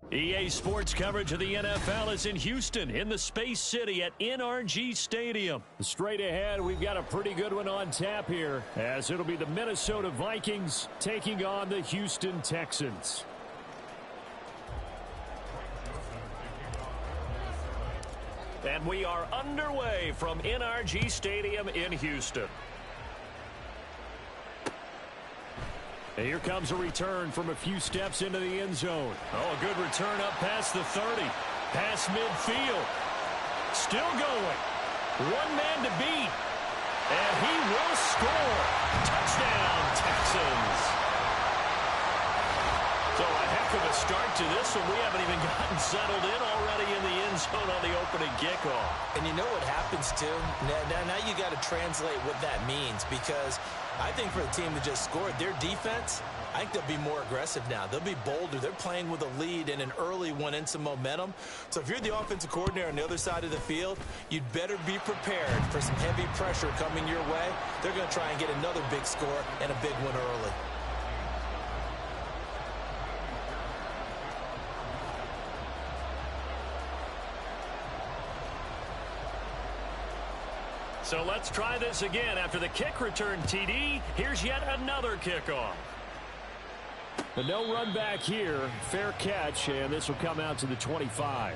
EA Sports coverage of the NFL is in Houston in the Space City at NRG Stadium. Straight ahead, we've got a pretty good one on tap here, as it'll be the Minnesota Vikings taking on the Houston Texans. And we are underway from NRG Stadium in Houston. And here comes a return from a few steps into the end zone. Oh, a good return up past the 30. Past midfield. Still going. One man to beat. And he will score. Touchdown, Texans. So a heck of a start to this one. We haven't even gotten settled in already in the end zone on the opening kickoff. And you know what happens, too? Now you got to translate what that means, because I think for the team that just scored, their defense, I think they'll be more aggressive now. They'll be bolder. They're playing with a lead and an early one and some momentum. So if you're the offensive coordinator on the other side of the field, you'd better be prepared for some heavy pressure coming your way. They're going to try and get another big score and a big one early. So let's try this again. After the kick return TD, here's yet another kickoff. The no run back here. Fair catch, and this will come out to the 25.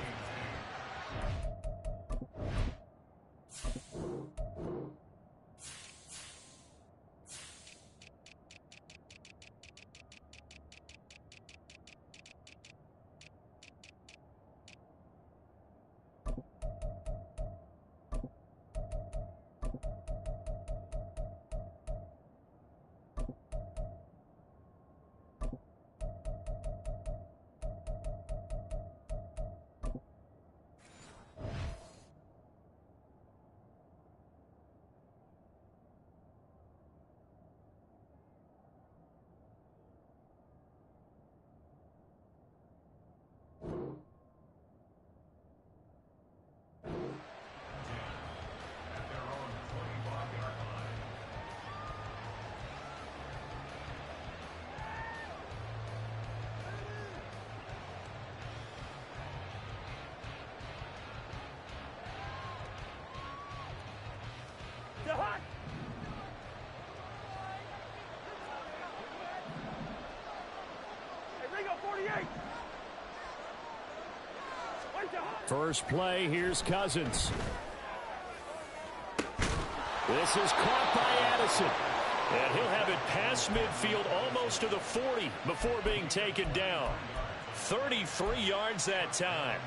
First play, here's Cousins. This is caught by Addison. And he'll have it past midfield almost to the 40 before being taken down. 33 yards that time.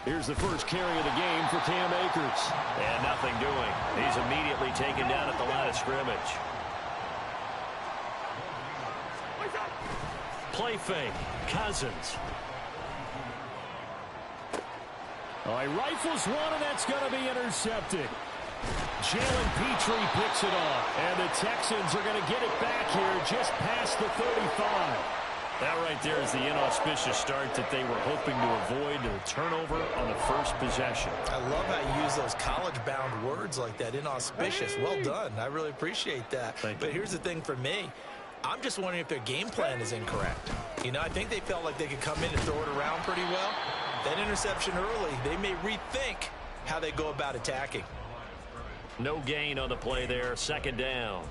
Here's the first carry of the game for Cam Akers. And nothing doing. He's immediately taken down at the line of scrimmage. Play fake. Cousins. Oh, he rifles one, and that's going to be intercepted. Jalen Petrie picks it off. And the Texans are going to get it back here just past the 35. That right there is the inauspicious start that they were hoping to avoid, a turnover on the first possession. I love how you use those college-bound words like that, inauspicious. Well done. I really appreciate that. But here's the thing for me. I'm just wondering if their game plan is incorrect. You know, I think they felt like they could come in and throw it around pretty well. That interception early, they may rethink how they go about attacking. No gain on the play there, second down.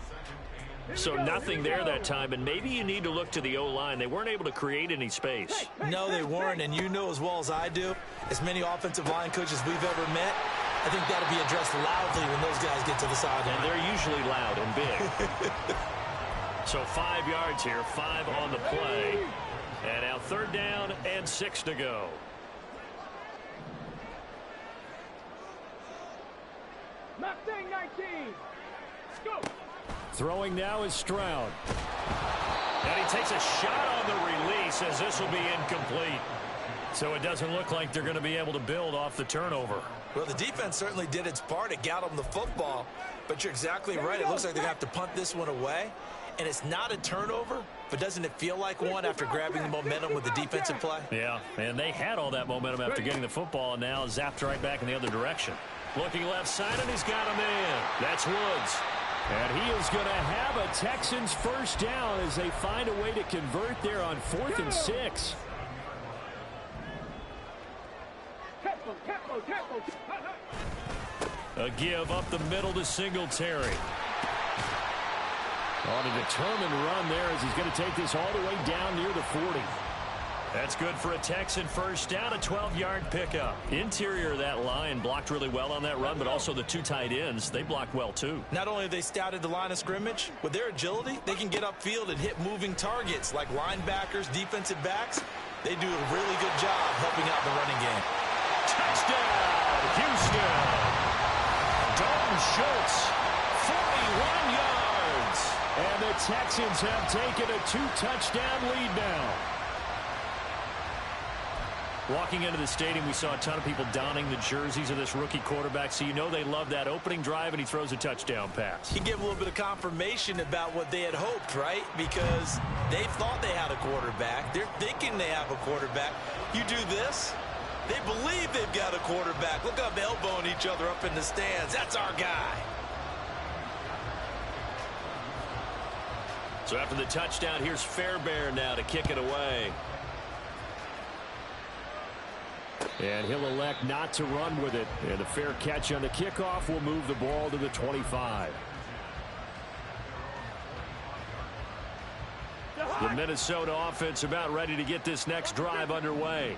So nothing there that time, and maybe you need to look to the O-line. They weren't able to create any space. No, they weren't, and you know as well as I do, as many offensive line coaches we've ever met, I think that'll be addressed loudly when those guys get to the sideline. And they're usually loud and big. So 5 yards here, 5 on the play. And now third down and 6 to go. Mustang 19. Let's go. Throwing now is Stroud. And he takes a shot on the release as this will be incomplete. So it doesn't look like they're going to be able to build off the turnover. Well, the defense certainly did its part. It got them the football. But you're exactly right. It looks like they're going to have to punt this one away. and it's not a turnover, but doesn't it feel like one after grabbing the momentum with the defensive play? Yeah, and they had all that momentum after getting the football, and now zapped right back in the other direction. Looking left side, and he's got a man. That's Woods. And he is going to have a Texans first down as they find a way to convert there on 4th and 6. A give up the middle to Singletary. On a determined run there as he's going to take this all the way down near the 40. That's good for a Texan first down, a 12-yard pickup. Interior of that line blocked really well on that run, but also the 2 tight ends, they blocked well too. Not only have they scouted the line of scrimmage, with their agility, they can get upfield and hit moving targets like linebackers, defensive backs. They do a really good job helping out the running game. Touchdown, Houston. Dalton Schultz, 41 yards. And the Texans have taken a 2-touchdown lead now. Walking into the stadium, we saw a ton of people donning the jerseys of this rookie quarterback, so you know they love that opening drive, and he throws a touchdown pass. He gave a little bit of confirmation about what they had hoped, right? Because they thought they had a quarterback. They're thinking they have a quarterback. You do this, they believe they've got a quarterback. Look up, elbowing each other up in the stands. That's our guy. So after the touchdown, here's Fairbairn now to kick it away. And he'll elect not to run with it. And a fair catch on the kickoff will move the ball to the 25. The Minnesota offense about ready to get this next drive underway.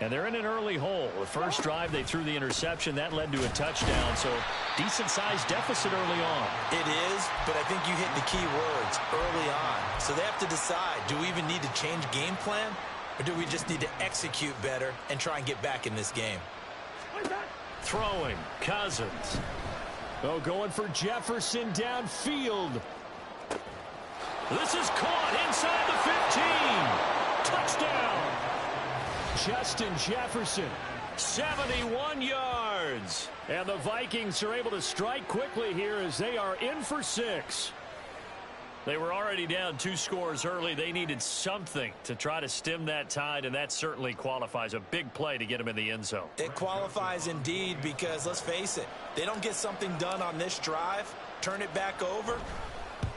And they're in an early hole. The first drive, they threw the interception. That led to a touchdown, so decent-sized deficit early on. It is, but I think you hit the key words early on. So they have to decide, do we even need to change game plan, or do we just need to execute better and try and get back in this game? Throwing, Cousins. Oh, going for Jefferson downfield. This is caught inside the 15. Touchdown. Justin Jefferson, 71 yards. And the Vikings are able to strike quickly here as they are in for 6. They were already down 2 scores early. They needed something to try to stem that tide, and that certainly qualifies. A big play to get them in the end zone. It qualifies indeed because, let's face it, they don't get something done on this drive, turn it back over,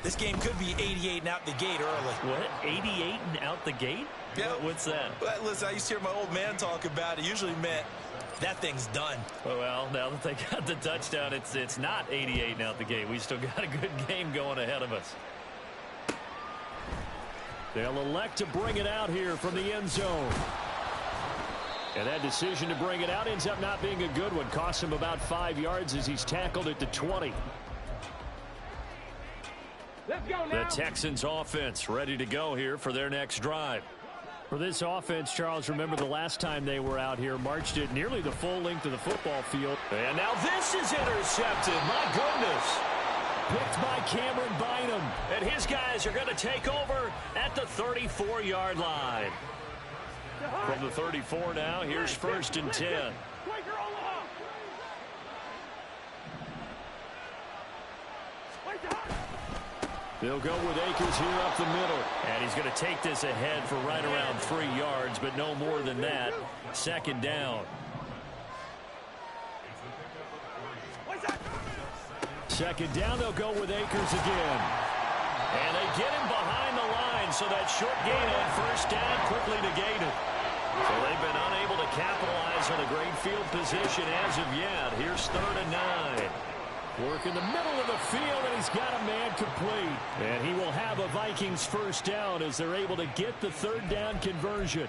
this game could be 88 and out the gate early. What? 88 and out the gate? Yeah. What's that? Well, listen, I used to hear my old man talk about it. Usually meant that thing's done. Well, now that they got the touchdown, it's not 88 and out the gate. We still got a good game going ahead of us. They'll elect to bring it out here from the end zone. And that decision to bring it out ends up not being a good one. Costs him about 5 yards as he's tackled at the 20. Let's go now. The Texans offense ready to go here for their next drive. For this offense, Charles, remember the last time they were out here, marched it nearly the full length of the football field. And now this is intercepted. My goodness. Picked by Cameron Bynum. And his guys are going to take over at the 34-yard line. From the 34 now, here's 1st and 10. They'll go with Akers here up the middle. And he's going to take this ahead for right around 3 yards, but no more than that. 2nd down. 2nd down, they'll go with Akers again. And they get him behind the line, so that short gain on 1st down quickly negated. So they've been unable to capitalize on a great field position as of yet. Here's 3rd and 9. Work in the middle of the field, and he's got a man complete. And he will have a Vikings first down as they're able to get the 3rd down conversion.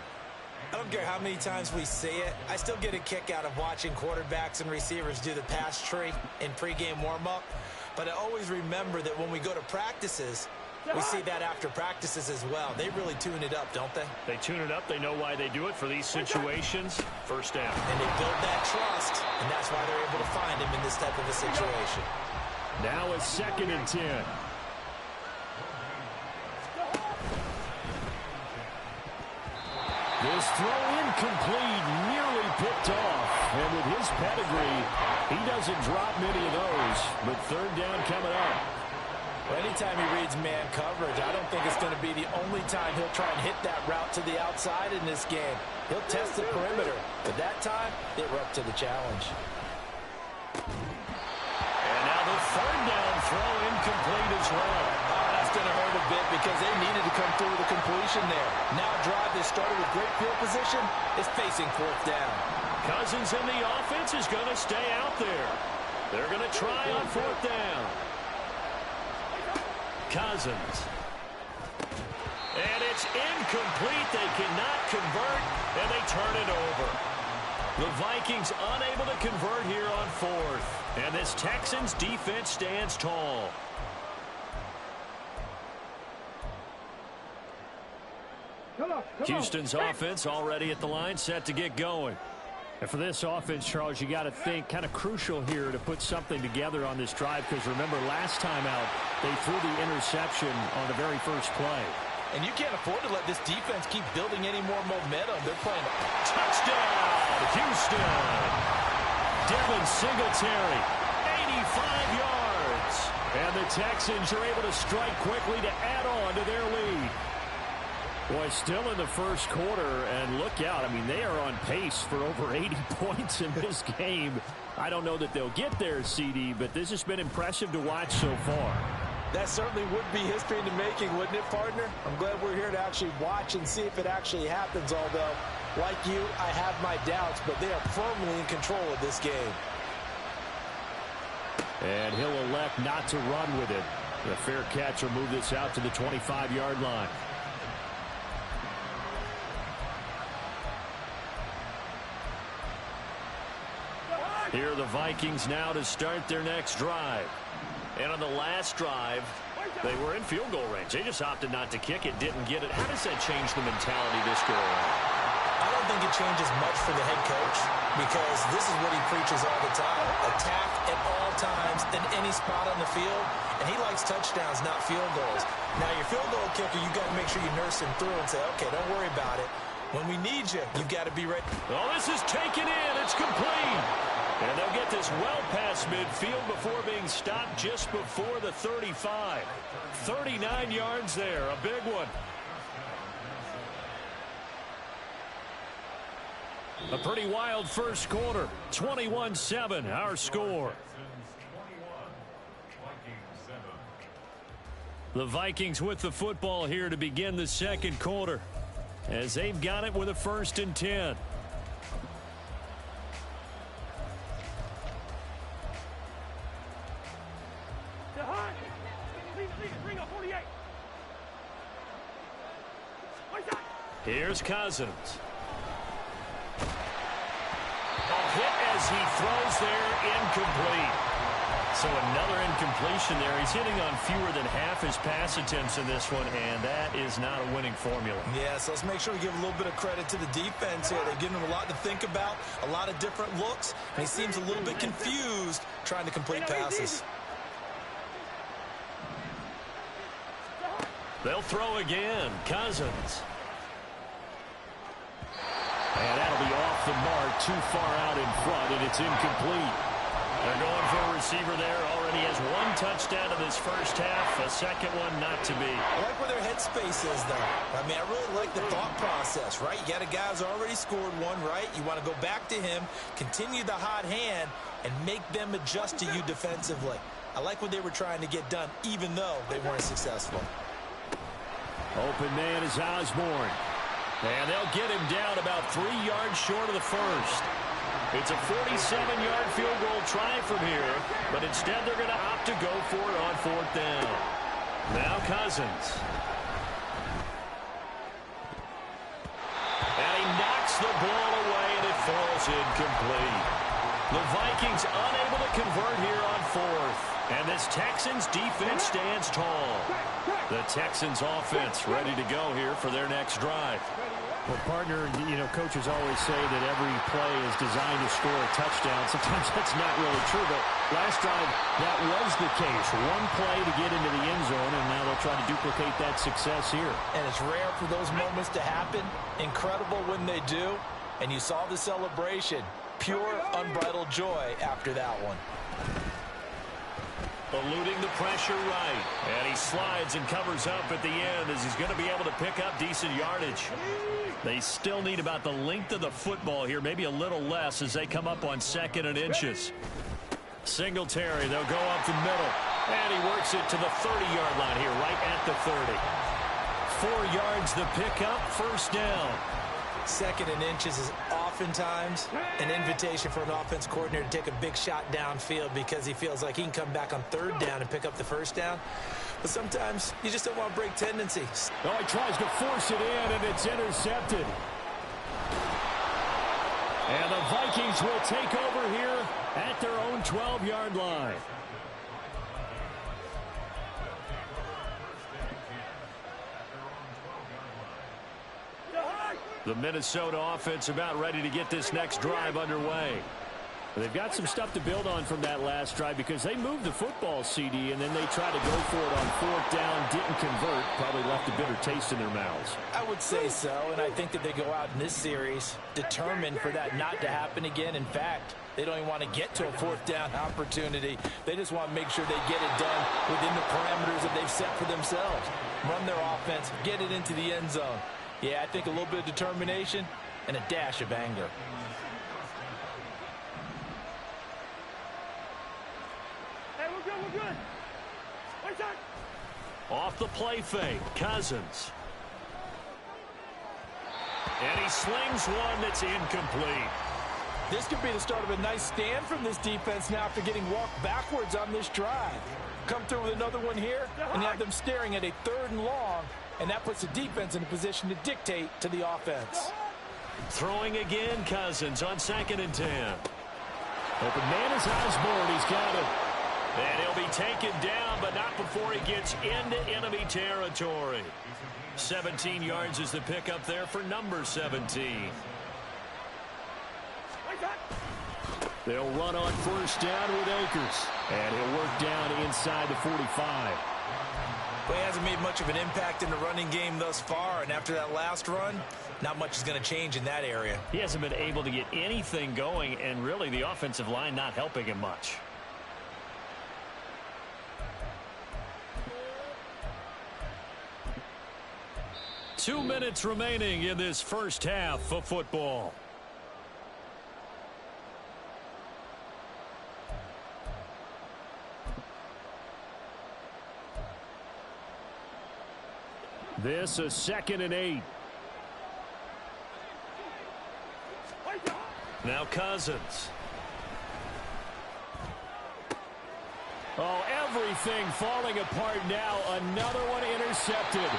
I don't care how many times we see it. I still get a kick out of watching quarterbacks and receivers do the pass tree in pregame warm-up. But I always remember that when we go to practices, we see that after practices as well. They really tune it up, don't they? They tune it up. They know why they do it for these situations. First down. And they build that trust, and that's why they're able to find him in this type of a situation. Now it's 2nd and 10. This throw incomplete, nearly picked off. And with his pedigree, he doesn't drop many of those. But 3rd down coming up. Anytime he reads man coverage, I don't think it's going to be the only time he'll try and hit that route to the outside in this game. He'll test the perimeter, but that time, they were up to the challenge. And now the third down throw incomplete as well. Oh, that's going to hurt a bit because they needed to come through with a completion there. Now a drive that started with great field position is facing fourth down. Cousins in the offense is going to stay out there. They're going to try on fourth down. Cousins. And it's incomplete. They cannot convert, and they turn it over. The Vikings unable to convert here on fourth. And this Texans defense stands tall. Houston's offense already at the line, set to get going. And for this offense, Charles, you got to think kind of crucial here to put something together on this drive, because remember last time out they threw the interception on the very first play. And you can't afford to let this defense keep building any more momentum. They're playing touchdown, Houston. Devin Singletary, 85 yards. And the Texans are able to strike quickly to add on to their lead. Boy, still in the first quarter, and look out. I mean, they are on pace for over 80 points in this game. I don't know that they'll get there, CD, but this has been impressive to watch so far. That certainly would be history in the making, wouldn't it, partner? I'm glad we're here to actually watch and see if it actually happens, although, like you, I have my doubts, but they are firmly in control of this game. And he'll elect not to run with it. The fair catch will move this out to the 25-yard line. Here are the Vikings now to start their next drive. And on the last drive, they were in field goal range. They just opted not to kick it, didn't get it. How does that change the mentality this go around? I don't think it changes much for the head coach, because this is what he preaches all the time. Attack at all times in any spot on the field, and he likes touchdowns, not field goals. Now, your field goal kicker, you've got to make sure you nurse him through and say, okay, don't worry about it. When we need you, you've got to be ready. Oh, this is taken in. It's complete. And they'll get this well past midfield before being stopped just before the 35. 39 yards there, a big one. A pretty wild first quarter. 21-7, our score. The Vikings with the football here to begin the second quarter, as they've got it with a 1st and 10. Here's Cousins. A hit as he throws there, incomplete. So another incompletion there. He's hitting on fewer than half his pass attempts in this one, and that is not a winning formula. Yes, let's make sure we give a little bit of credit to the defense here. They've given him a lot to think about, a lot of different looks, and he seems a little bit confused trying to complete passes. They'll throw again. Cousins. And that'll be off the mark, too far out in front, and it's incomplete. They're going for a receiver there. Already has one touchdown in this first half. A second one not to be. I like where their headspace is, though. I mean, I really like the thought process, right? You got a guy who's already scored one, right? You want to go back to him, continue the hot hand, and make them adjust to you defensively. I like what they were trying to get done, even though they weren't successful. Open man is Osborne. And they'll get him down about 3 yards short of the first. It's a 47-yard field goal try from here, but instead they're going to opt to go for it on 4th down. Now Cousins. And he knocks the ball away, and it falls incomplete. The Vikings unable to convert here on 4th. And this Texans defense stands tall. The Texans offense ready to go here for their next drive. Well, partner, you know, coaches always say that every play is designed to score a touchdown. Sometimes that's not really true, but last drive, that was the case. One play to get into the end zone, and now they'll try to duplicate that success here. And it's rare for those moments to happen. Incredible when they do. And you saw the celebration. Pure, unbridled joy after that one. Eluding the pressure right. And he slides and covers up at the end as he's going to be able to pick up decent yardage. They still need about the length of the football here, maybe a little less as they come up on 2nd and inches. Singletary, they'll go up the middle. And he works it to the 30-yard line here, right at the 30. 4 yards the pickup, first down. 2nd and inches is oftentimes an invitation for an offense coordinator to take a big shot downfield because he feels like he can come back on 3rd down and pick up the first down. But sometimes you just don't want to break tendencies. Oh, he tries to force it in, and it's intercepted. And the Vikings will take over here at their own 12-yard line. The Minnesota offense about ready to get this next drive underway. They've got some stuff to build on from that last drive because they moved the football, CD, and then they tried to go for it on 4th down, didn't convert, probably left a bitter taste in their mouths. I would say so, and I think that they go out in this series determined for that not to happen again. In fact, they don't even want to get to a 4th down opportunity. They just want to make sure they get it done within the parameters that they've set for themselves. Run their offense, get it into the end zone. Yeah, I think a little bit of determination and a dash of anger. Hey, we're good, we're good. One side. Off the play fake, Cousins. And he slings one that's incomplete. This could be the start of a nice stand from this defense now after getting walked backwards on this drive. Come through with another one here, and you have them staring at a 3rd and long, and that puts the defense in a position to dictate to the offense. Throwing again, Cousins on 2nd and 10. Open man is Osborne. He's got it. And he'll be taken down, but not before he gets into enemy territory. 17 yards is the pickup there for number 17. They'll run on 1st down with Akers. And he'll work down inside the 45. Well, he hasn't made much of an impact in the running game thus far, and after that last run, not much is going to change in that area. He hasn't been able to get anything going, and really the offensive line not helping him much. Two minutes remaining in this first half of football. This is 2nd and 8. Now Cousins. Oh, everything falling apart now. Another one intercepted.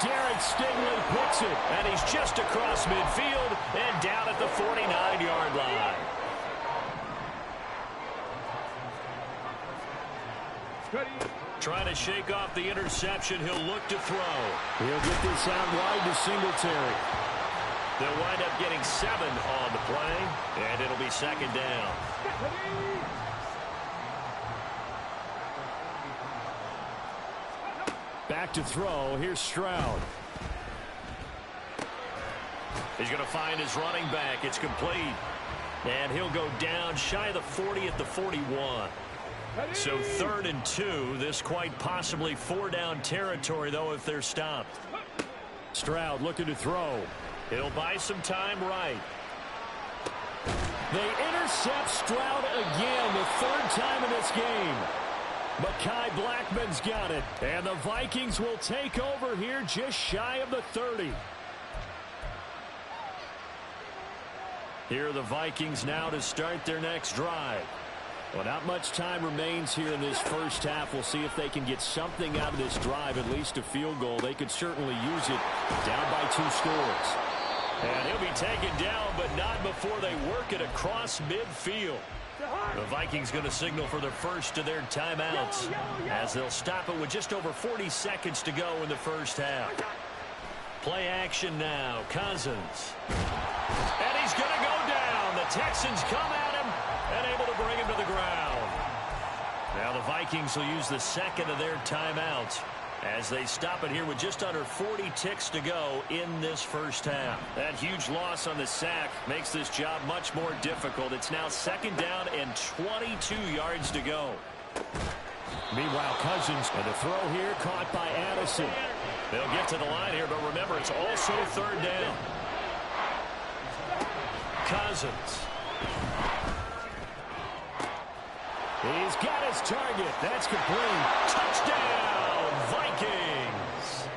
Derek Stingley picks it, and he's just across midfield and down at the 49-yard line. Trying to shake off the interception. He'll look to throw. He'll get this out wide to Singletary. They'll wind up getting 7 on the play, and it'll be 2nd down. Back to throw. Here's Stroud. He's going to find his running back. It's complete. And he'll go down shy of the 40 at the 41. So 3rd and 2. This quite possibly 4-down territory, though, if they're stopped. Stroud looking to throw. He'll buy some time right. They intercept Stroud again, the 3rd time in this game. Mekhi Blackman's got it. And the Vikings will take over here just shy of the 30. Here are the Vikings now to start their next drive. Well, not much time remains here in this first half. We'll see if they can get something out of this drive, at least a field goal. They could certainly use it down by 2 scores. And he'll be taken down, but not before they work it across midfield. The Vikings going to signal for the first of their timeouts as they'll stop it with just over 40 seconds to go in the first half. Play action now. Cousins. And he's going to go down. The Texans come at him and able to bring him to the ground. Now the Vikings will use the 2nd of their timeouts as they stop it here with just under 40 ticks to go in this first half. That huge loss on the sack makes this job much more difficult. It's now 2nd down and 22 yards to go. Meanwhile, Cousins, and the throw here caught by Addison. They'll get to the line here, but remember, it's also third down. Cousins. He's got his target. That's complete. Touchdown, Vikings.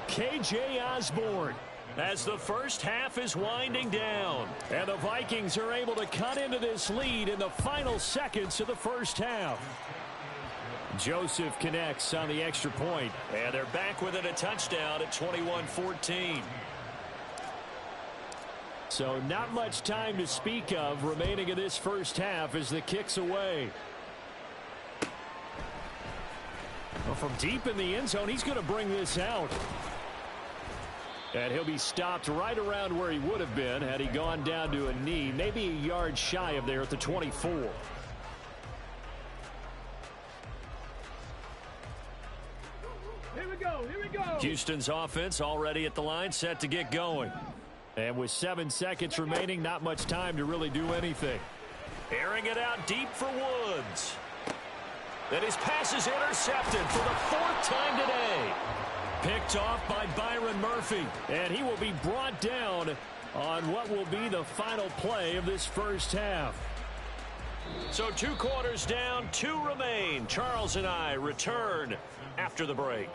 K.J. Osborne. As the first half is winding down. And the Vikings are able to cut into this lead in the final seconds of the first half. Joseph connects on the extra point. And they're back within a touchdown at 21-14. So not much time to speak of remaining in this first half as the kick's away. Well, from deep in the end zone, he's going to bring this out. And he'll be stopped right around where he would have been had he gone down to a knee, maybe a yard shy of there at the 24. Here we go, here we go. Houston's offense already at the line, set to get going. And with 7 seconds remaining, not much time to really do anything. Airing it out deep for Woods. And his pass is intercepted for the 4th time today. Picked off by Byron Murphy. And he will be brought down on what will be the final play of this first half. So 2 quarters down, 2 remain. Charles and I return after the break.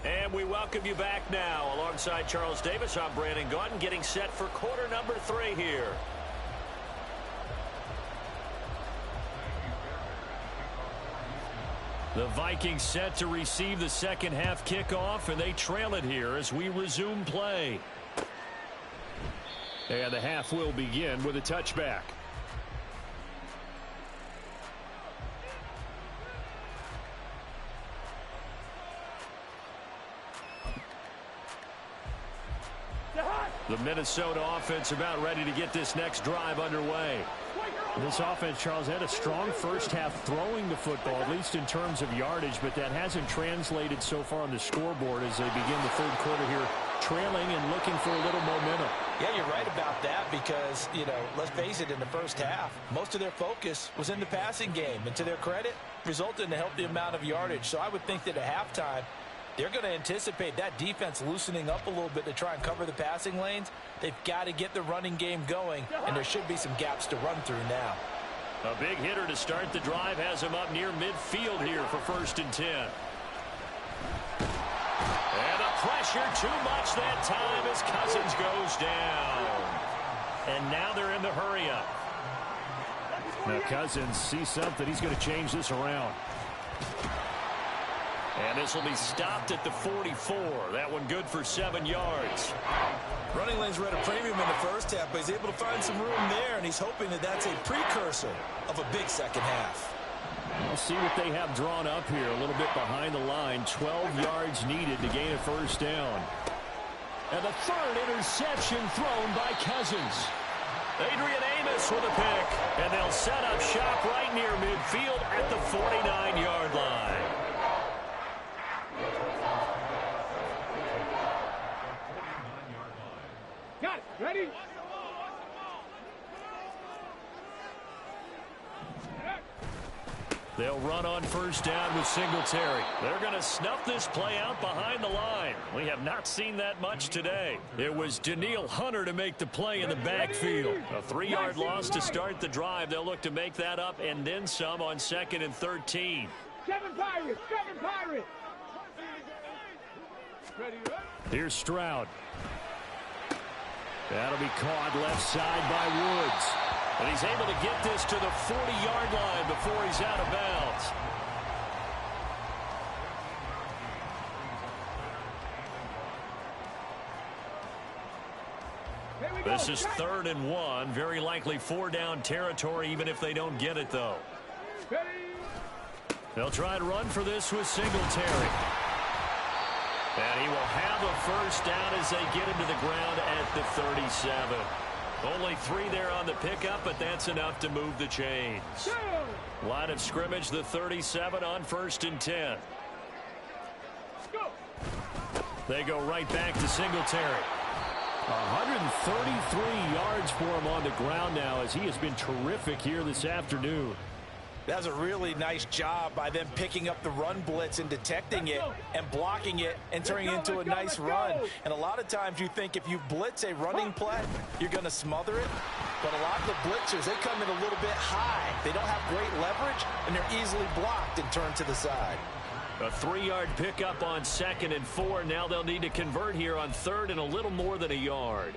And we welcome you back now. Alongside Charles Davis, I'm Brandon Gaudin, getting set for quarter number 3 here. The Vikings set to receive the second half kickoff, and they trail it here as we resume play. And the half will begin with a touchback. The Minnesota offense about ready to get this next drive underway. This offense, Charles, had a strong first half throwing the football, at least in terms of yardage, but that hasn't translated so far on the scoreboard as they begin the third quarter here, trailing and looking for a little momentum. Yeah, you're right about that because, you know, let's face it, in the first half, most of their focus was in the passing game. And to their credit, resulted in a healthy amount of yardage. So I would think that at halftime, they're going to anticipate that defense loosening up a little bit to try and cover the passing lanes. They've got to get the running game going, and there should be some gaps to run through now. A big hitter to start the drive has him up near midfield here for 1st and 10. And the pressure too much that time as Cousins goes down. And now they're in the hurry up. Now Cousins sees something. He's going to change this around. And this will be stopped at the 44. That one good for 7 yards. Running lanes were at a premium in the first half, but he's able to find some room there, and he's hoping that that's a precursor of a big second half. We'll see what they have drawn up here. A little bit behind the line. 12 yards needed to gain a first down. And the 3rd interception thrown by Cousins. Adrian Amos with a pick. And they'll set up shop right near midfield at the 49-yard line. Got it. Ready? They'll run on first down with Singletary. They're going to snuff this play out behind the line. We have not seen that much today. It was Daniil Hunter to make the play in the backfield. A 3-yard loss to start the drive. They'll look to make that up and then some on 2nd and 13. 7 Pirates! 7 Pirates! Ready? Here's Stroud. That'll be caught left side by Woods. And he's able to get this to the 40-yard line before he's out of bounds. This is 3rd and 1. Very likely 4-down territory, even if they don't get it, though. They'll try to run for this with Singletary. And he will have a first down as they get him to the ground at the 37. Only 3 there on the pickup, but that's enough to move the chains. Line of scrimmage, the 37 on 1st and 10. They go right back to Singletary. 133 yards for him on the ground now as he has been terrific here this afternoon. That's a really nice job by them picking up the run blitz and detecting it and blocking it and turning it into a nice run. And a lot of times you think if you blitz a running play, you're going to smother it. But a lot of the blitzers, they come in a little bit high. They don't have great leverage, and they're easily blocked and turned to the side. A 3-yard pickup on 2nd and 4. Now they'll need to convert here on 3rd and a little more than a yard.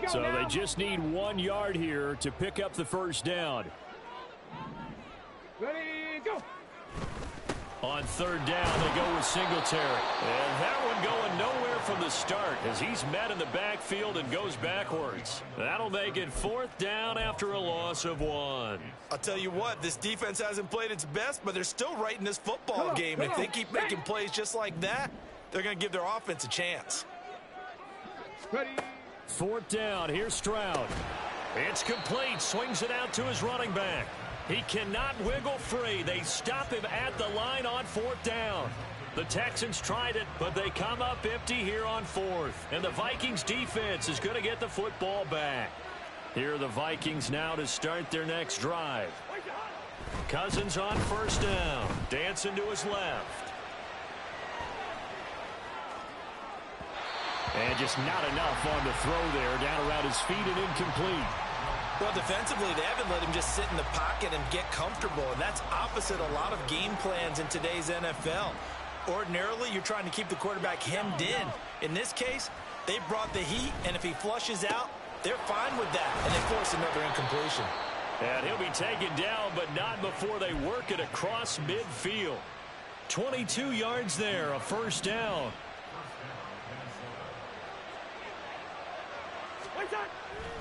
So they just need 1 yard here to pick up the first down. Ready, go. On 3rd down, they go with Singletary. And that one going nowhere from the start as he's met in the backfield and goes backwards. That'll make it 4th down after a loss of 1. I'll tell you what, this defense hasn't played its best, but they're still right in this football game. And if they keep making plays just like that, they're going to give their offense a chance. Ready. 4th down. Here's Stroud. It's complete. Swings it out to his running back. He cannot wiggle free. They stop him at the line on 4th down. The Texans tried it, but they come up empty here on 4th. And the Vikings defense is going to get the football back. Here are the Vikings now to start their next drive. Cousins on 1st down. Dancing to his left. And just not enough on the throw there. Down around his feet and incomplete. Well, defensively, they haven't let him just sit in the pocket and get comfortable, and that's opposite a lot of game plans in today's NFL. Ordinarily, you're trying to keep the quarterback hemmed in. In this case, they brought the heat, and if he flushes out, they're fine with that, and they force another incompletion. And he'll be taken down, but not before they work it across midfield. 22 yards there, a 1st down.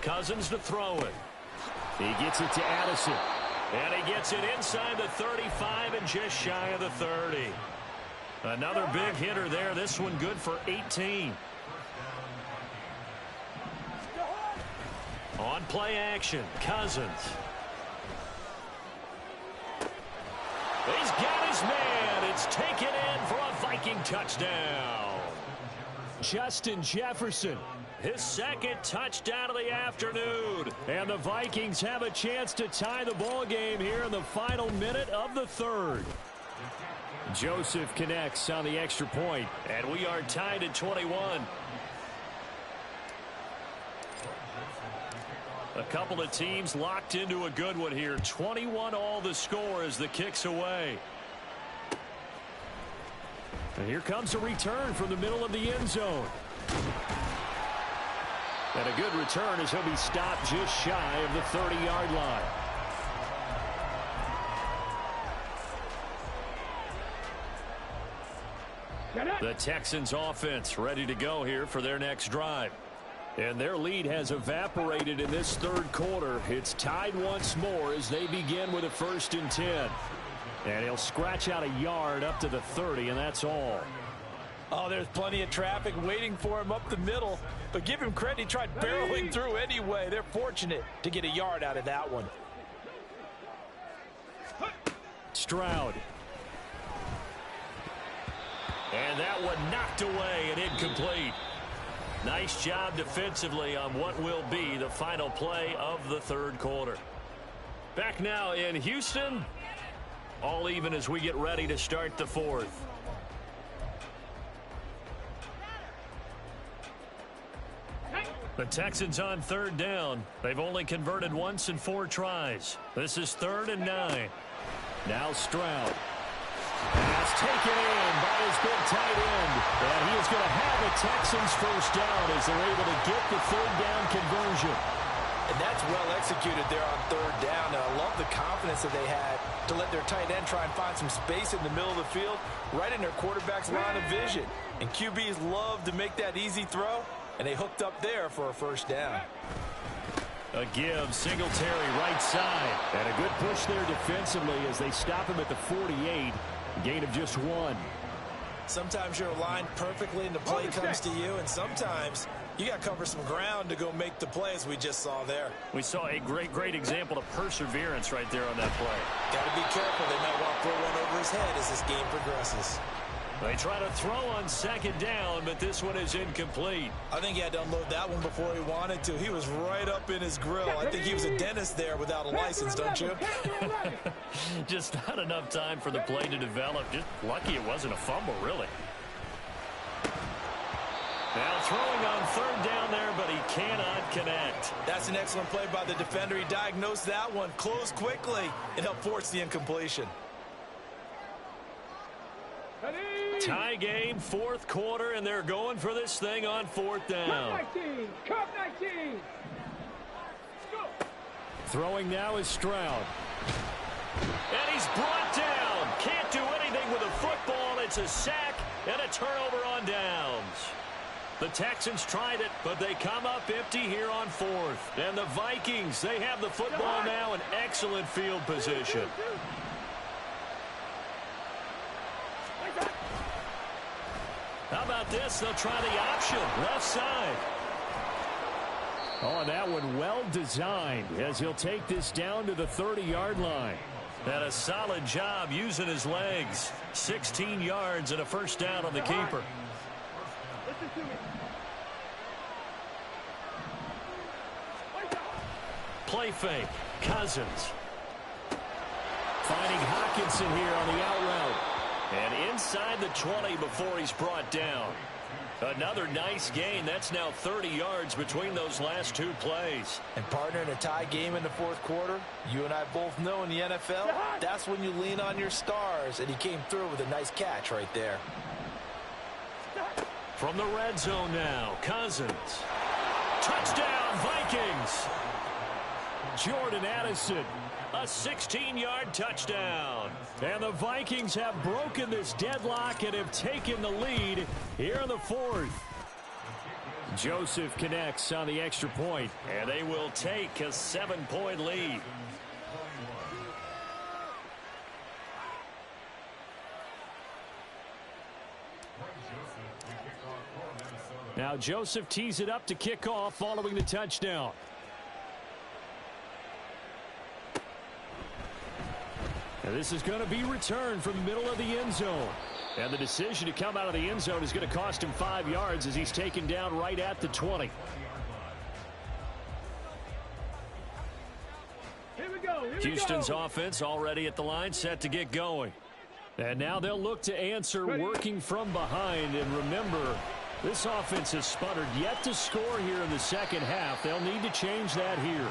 Cousins to throw it. He gets it to Addison. And he gets it inside the 35 and just shy of the 30. Another big hitter there. This one good for 18. On play action, Cousins. He's got his man. It's taken in for a Viking touchdown. Justin Jefferson. His 2nd touchdown of the afternoon. And the Vikings have a chance to tie the ball game here in the final minute of the 3rd. Joseph connects on the extra point. And we are tied at 21. A couple of teams locked into a good one here. 21 all the score as the kick's away. And here comes a return from the middle of the end zone. And a good return as he'll be stopped just shy of the 30-yard line. The Texans offense ready to go here for their next drive. And their lead has evaporated in this 3rd quarter. It's tied once more as they begin with a 1st and 10. And he'll scratch out a yard up to the 30, and that's all. Oh, there's plenty of traffic waiting for him up the middle. But give him credit, he tried barreling through anyway. They're fortunate to get a yard out of that one. Stroud. And that one knocked away and incomplete. Nice job defensively on what will be the final play of the 3rd quarter. Back now in Houston. All even as we get ready to start the 4th. The Texans on 3rd down. They've only converted once in 4 tries. This is 3rd and 9. Now Stroud. That's taken in by his big tight end. And he is going to have a Texans first down as they're able to get the 3rd down conversion. And that's well executed there on 3rd down. And I love the confidence that they had to let their tight end try and find some space in the middle of the field, right in their quarterback's line of vision. And QBs love to make that easy throw, and they hooked up there for a 1st down. A give, Singletary right side. And a good push there defensively as they stop him at the 48. Gain of just 1. Sometimes you're aligned perfectly and the play comes to you, and sometimes you got to cover some ground to go make the play, as we just saw there. We saw a great example of perseverance right there on that play. Got to be careful. They might want to throw one over his head as this game progresses. They try to throw on second down, but this one is incomplete. I think he had to unload that one before he wanted to. He was right up in his grill. I think he was a dentist there without a license, don't you? Just not enough time for the play to develop. Just lucky it wasn't a fumble, really. Now throwing on third down there, but he cannot connect. That's an excellent play by the defender. He diagnosed that one, closed quickly, and helped force the incompletion. Tie game, fourth quarter, and they're going for this thing on fourth down. Cup 19. Go. Throwing now is Stroud. And he's brought down. Can't do anything with a football. It's a sack and a turnover on downs. The Texans tried it, but they come up empty here on fourth. And the Vikings, they have the football now in excellent field position. How about this? They'll try the option. Left side. Oh, and that one well designed as he'll take this down to the 30-yard line. And a solid job using his legs. 16 yards and a first down on the keeper. Listen to me. Play fake. Cousins. Finding Hockenson here on the out route. And inside the 20 before he's brought down. Another nice gain. That's now 30 yards between those last two plays. And partner, in a tie game in the fourth quarter, you and I both know in the NFL, that's when you lean on your stars. And he came through with a nice catch right there. From the red zone now, Cousins. Touchdown, Vikings. Jordan Addison. A 16-yard touchdown. And the Vikings have broken this deadlock and have taken the lead here in the fourth. Joseph connects on the extra point. And they will take a 7-point lead. Now Joseph tees it up to kick off following the touchdown. And this is going to be returned from the middle of the end zone. And the decision to come out of the end zone is going to cost him 5 yards as he's taken down right at the 20. Here we go. Houston's offense already at the line, set to get going. And now they'll look to answer working from behind. And remember, this offense has sputtered yet to score here in the second half. They'll need to change that here.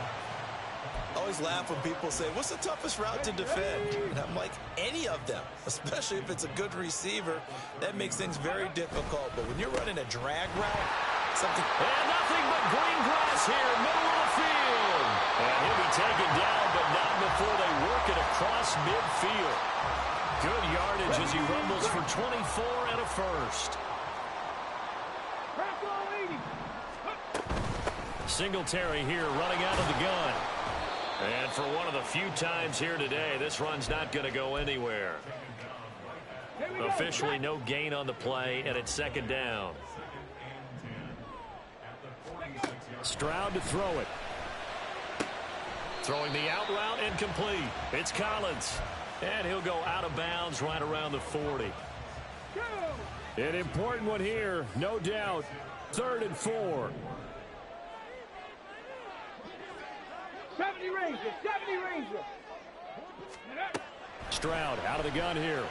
I always laugh when people say, what's the toughest route to defend? And I'm like, any of them, especially if it's a good receiver. That makes things very difficult. But when you're running a drag route, something... And nothing but green grass here, middle of the field. And he'll be taken down, but not before they work it across midfield. Good yardage as he rumbles for 24 and a first. Singletary here running out of the gun. And for one of the few times here today, this run's not going to go anywhere. Officially no gain on the play, and it's second down. Stroud to throw it. Throwing the out route incomplete. It's Collins. And he'll go out of bounds right around the 40. An important one here, no doubt. 3rd and 4. 70 Ranger, 70 Ranger. Stroud out of the gun here.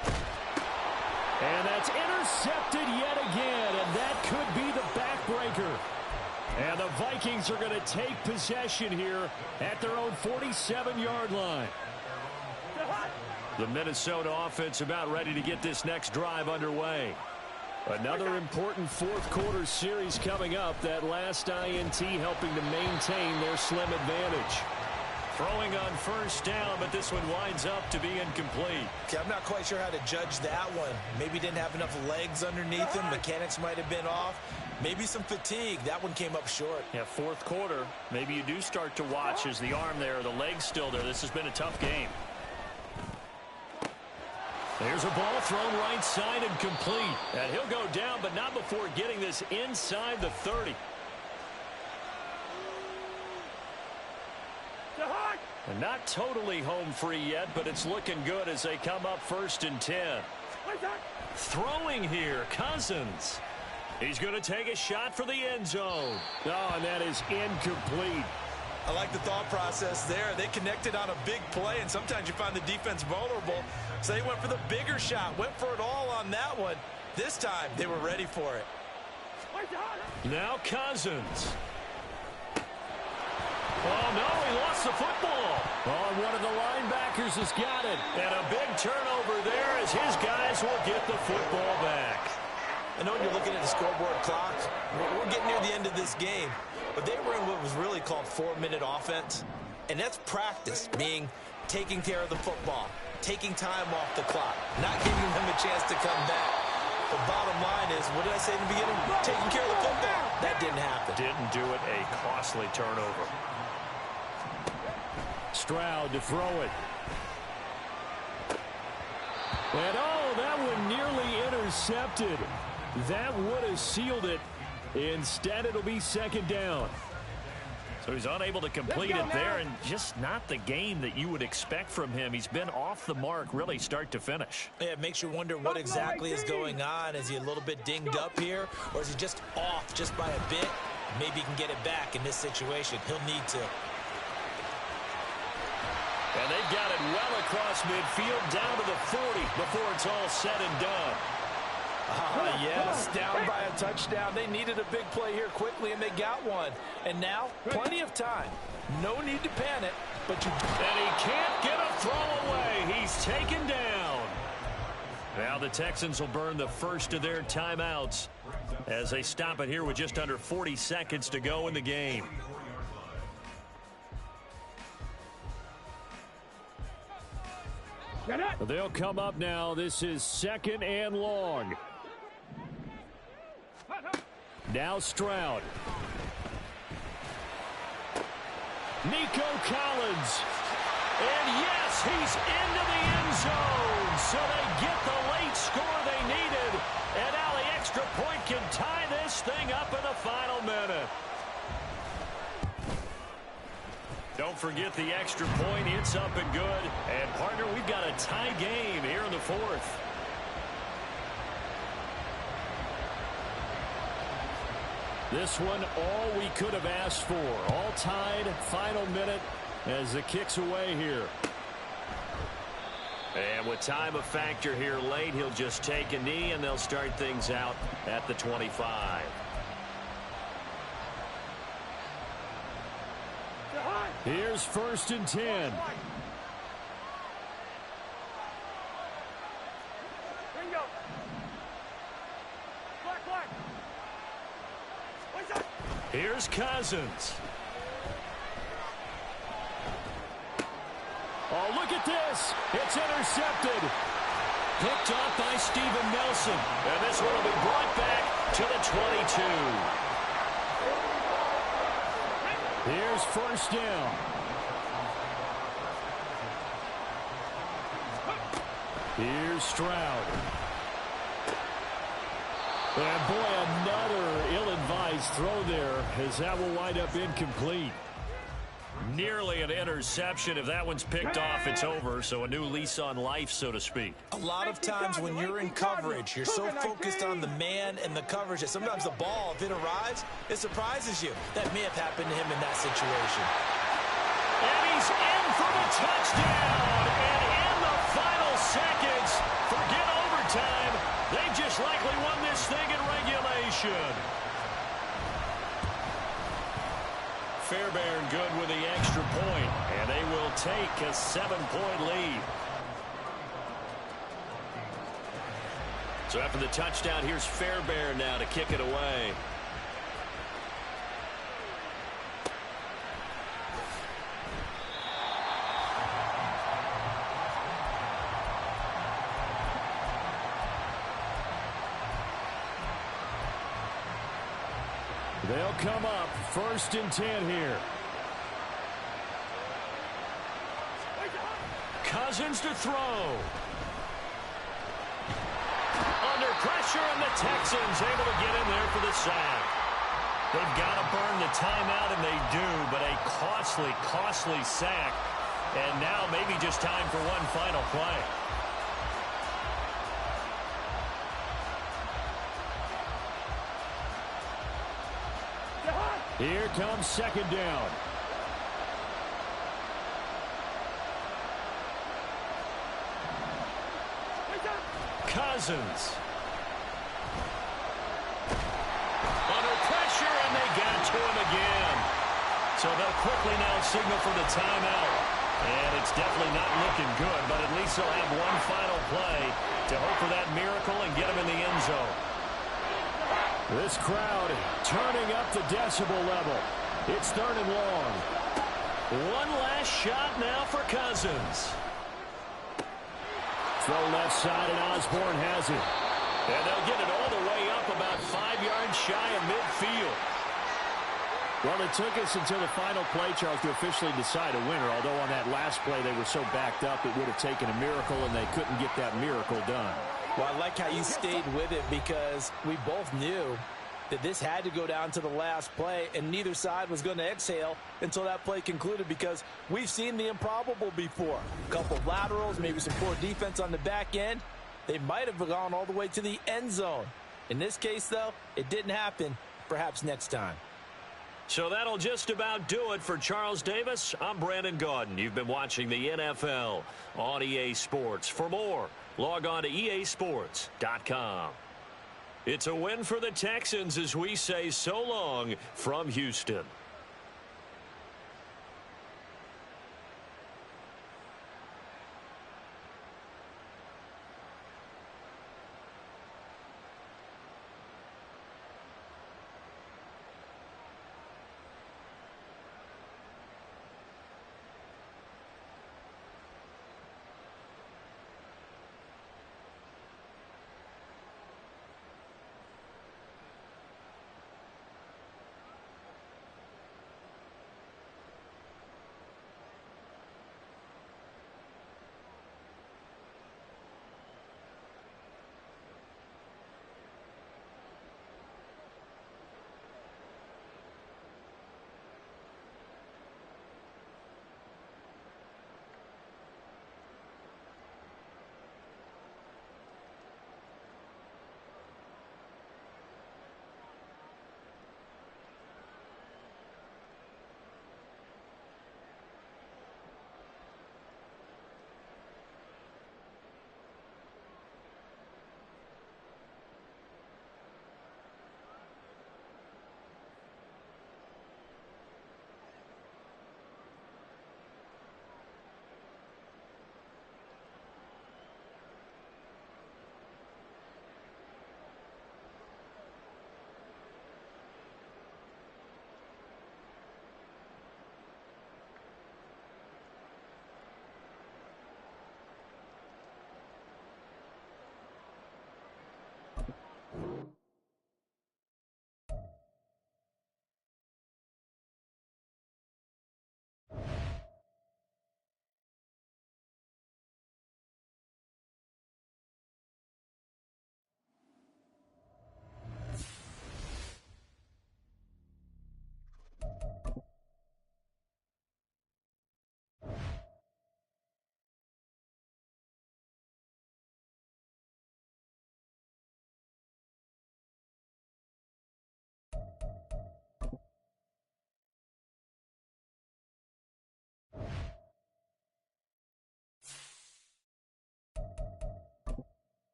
And that's intercepted yet again, and that could be the backbreaker. And the Vikings are going to take possession here at their own 47-yard line. The Minnesota offense about ready to get this next drive underway. Another important fourth quarter series coming up. That last INT helping to maintain their slim advantage. Throwing on first down, but this one winds up to be incomplete. Okay, I'm not quite sure how to judge that one. Maybe didn't have enough legs underneath him. Mechanics might have been off. Maybe some fatigue. That one came up short. Yeah, fourth quarter. Maybe you do start to watch as the arm there, the leg's still there. This has been a tough game. Here's a ball thrown right side and complete. And he'll go down, but not before getting this inside the 30. And not totally home free yet, but it's looking good as they come up 1st and 10. Throwing here, Cousins. He's going to take a shot for the end zone. Oh, and that is incomplete. I like the thought process there. They connected on a big play, and sometimes you find the defense vulnerable. So they went for the bigger shot, went for it all on that one. This time, they were ready for it. Now Cousins. Oh, no, he lost the football. Oh, one of the linebackers has got it. And a big turnover there as his guys will get the football back. I know when you're looking at the scoreboard clock, we're getting near the end of this game. But they were in what was really called 4-minute offense. And that's practice, meaning taking care of the football, taking time off the clock, not giving them a chance to come back. The bottom line is, what did I say in the beginning? Taking care of the football. That didn't happen. Didn't do it. A costly turnover. Stroud to throw it. And oh, that one nearly intercepted. That would have sealed it. Instead, it'll be 2nd down. So he's unable to complete it there, and just not the game that you would expect from him. He's been off the mark, really, start to finish. Yeah, it makes you wonder what exactly is going on. Is he a little bit dinged up here, or is he just off just by a bit? Maybe he can get it back in this situation. He'll need to. And they've got it well across midfield, down to the 40 before it's all said and done. Yes, down by a touchdown. They needed a big play here quickly, and they got one. And now, plenty of time. No need to panic, but you... And he can't get a throw away. He's taken down. Now the Texans will burn the first of their timeouts as they stop it here with just under 40 seconds to go in the game. They'll come up now. This is 2nd and long. Now Stroud. Nico Collins. And yes, he's into the end zone. So they get the late score they needed. And now the extra point can tie this thing up in the final minute. Don't forget the extra point. It's up and good. And, partner, we've got a tie game here in the 4th. This one, all we could have asked for. All tied, final minute as the kick's away here. And with time a factor here late, he'll just take a knee, and they'll start things out at the 25. Here's 1st and 10. Bingo. Black. Here's Cousins. Oh, look at this. It's intercepted. Picked off by Steven Nelson. And this one will be brought back to the 22. Here's 1st down. Here's Stroud. And boy, another ill-advised throw there as that will wind up incomplete. Nearly an interception. If that one's picked off, it's over. So a new lease on life, so to speak. A lot of times when you're in coverage, you're so focused on the man and the coverage that sometimes the ball, if it arrives, it surprises you. That may have happened to him in that situation. And he's in for the touchdown. And in the final seconds, forget overtime. They just likely won this thing in regulation. Fairbairn good with the extra point, and they will take a 7-point lead. So after the touchdown, here's Fairbairn now to kick it away. They'll come up 1st and 10 here. Cousins to throw. pressure, and the Texans able to get in there for the sack. They've got to burn the timeout, and they do, but a costly, costly sack. And now maybe just time for one final play. Here comes second down. Cousins. Under pressure, and they got to him again. So they'll quickly now signal for the timeout. And it's definitely not looking good, but at least they'll have one final play to hope for that miracle and get him in the end zone. This crowd turning up the decibel level. It's third and long. One last shot now for Cousins. Throw left side, and Osborne has it. And they'll get it all the way up about 5 yards shy of midfield. Well, it took us until the final play, Charles, to officially decide a winner. Although on that last play they were so backed up it would have taken a miracle, and they couldn't get that miracle done. Well, I like how you stayed with it because we both knew that this had to go down to the last play, and neither side was going to exhale until that play concluded because we've seen the improbable before. A couple of laterals, maybe some poor defense on the back end. They might have gone all the way to the end zone. In this case, though, it didn't happen. Perhaps next time. So that'll just about do it for Charles Davis. I'm Brandon Gaudin. You've been watching the NFL on EA Sports. For more, log on to easports.com. It's a win for the Texans as we say so long from Houston.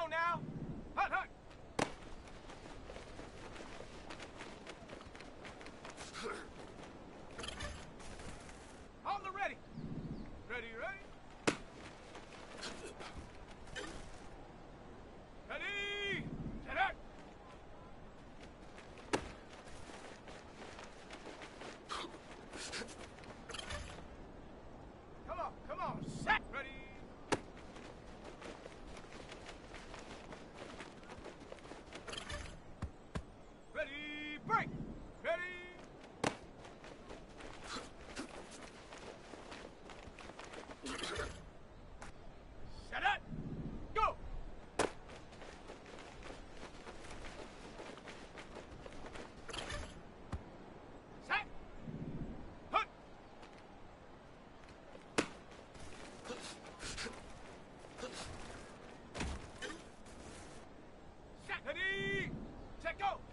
on now. Hut, hut. On the ready. Ready, ready. Ready. Set up. Come on. Set. Ready. Ready, break. Ready. Set up. Go. Set. Hut. Set. Ready. Set. Go.